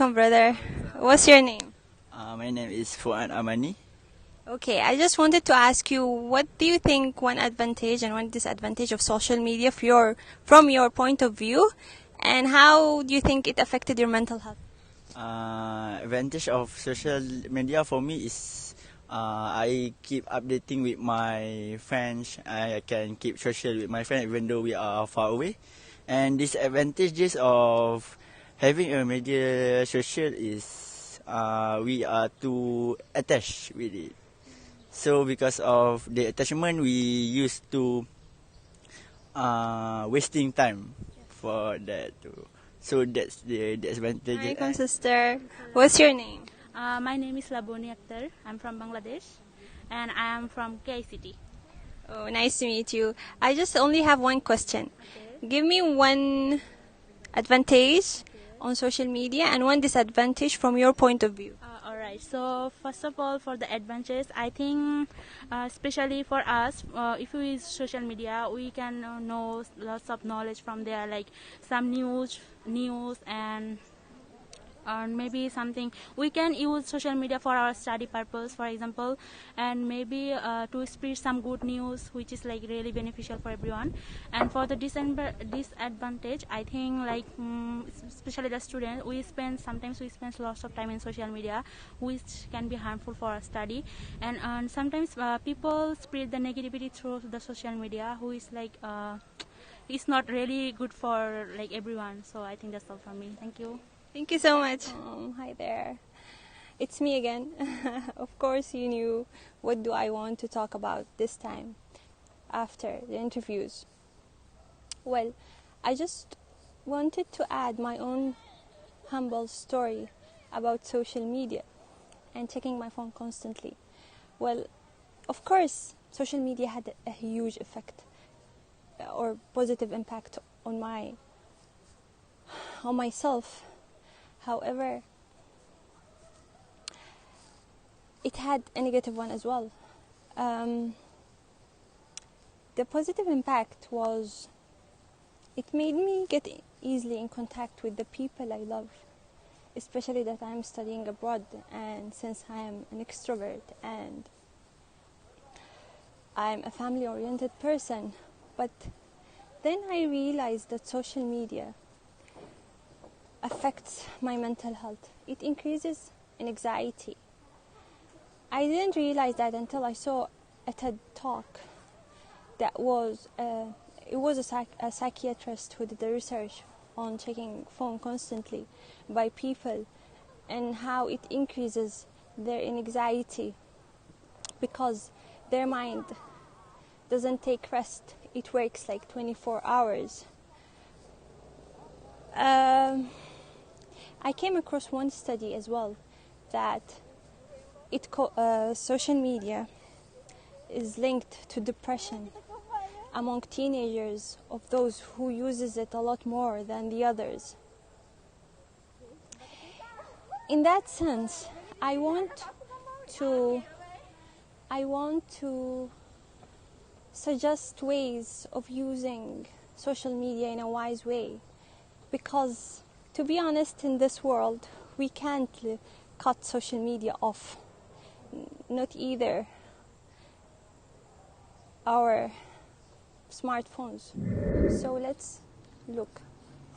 Welcome, brother. What's your name? My name is Fuad Amani. Okay, I just wanted to ask you, what do you think one advantage and one disadvantage of social media from your point of view, and how do you think it affected your mental health? Advantage of social media for me is I keep updating with my friends. I can keep social with my friends even though we are far away. And disadvantages of having a media social is we are too attached with it. So because of the attachment, we used to wasting time for that too. So that's the disadvantage. Alaikum, sister. What's your name? My name is Laboni Akhtar. I'm from Bangladesh and I am from KICT. Oh, nice to meet you. I just only have one question. Okay. Give me one advantage on social media and one disadvantage from your point of view. Alright, so first of all, for the advantages, I think especially for us, if we use social media, we can know lots of knowledge from there, like some news and maybe something we can use social media for our study purpose, for example, and maybe to spread some good news which is like really beneficial for everyone. And for the disadvantage, I think like especially the student, sometimes we spend lots of time in social media which can be harmful for our study, and sometimes people spread the negativity through the social media who is like it's not really good for like everyone. So I think that's all from me. Thank you. Thank you so much. Hi there. It's me again. Of course, you knew what do I want to talk about this time after the interviews. Well, I just wanted to add my own humble story about social media and checking my phone constantly. Well, of course, social media had a huge effect or positive impact on myself. However, it had a negative one as well. The positive impact was it made me get easily in contact with the people I love, especially that I'm studying abroad, and since I am an extrovert and I'm a family-oriented person. But then I realized that social media affects my mental health. It increases in anxiety. I didn't realize that until I saw a TED talk that was a psychiatrist who did the research on checking phone constantly by people and how it increases their anxiety because their mind doesn't take rest. It works like 24 hours. I came across one study as well that social media is linked to depression among teenagers of those who uses it a lot more than the others. In that sense, I want to suggest ways of using social media in a wise way, because to be honest, in this world we can't cut social media off, not either our smartphones. So let's look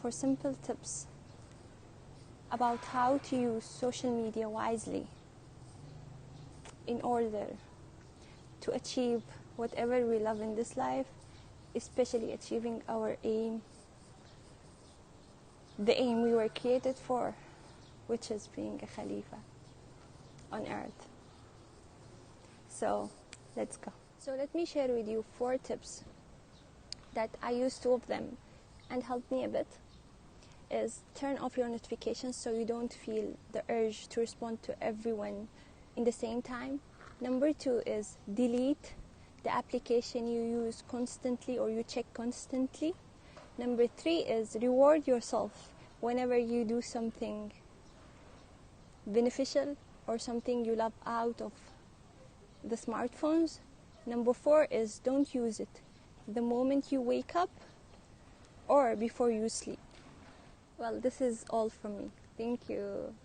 for simple tips about how to use social media wisely in order to achieve whatever we love in this life, especially achieving our aim, the aim we were created for, which is being a Khalifa on earth. So let's go. So let me share with you 4 tips that I use. 2 of them and helped me a bit is turn off your notifications so you don't feel the urge to respond to everyone in the same time. Number 2 is delete the application you use constantly or you check constantly. Number 3 is reward yourself whenever you do something beneficial or something you love out of the smartphones. Number 4 is don't use it the moment you wake up or before you sleep. Well, this is all from me. Thank you.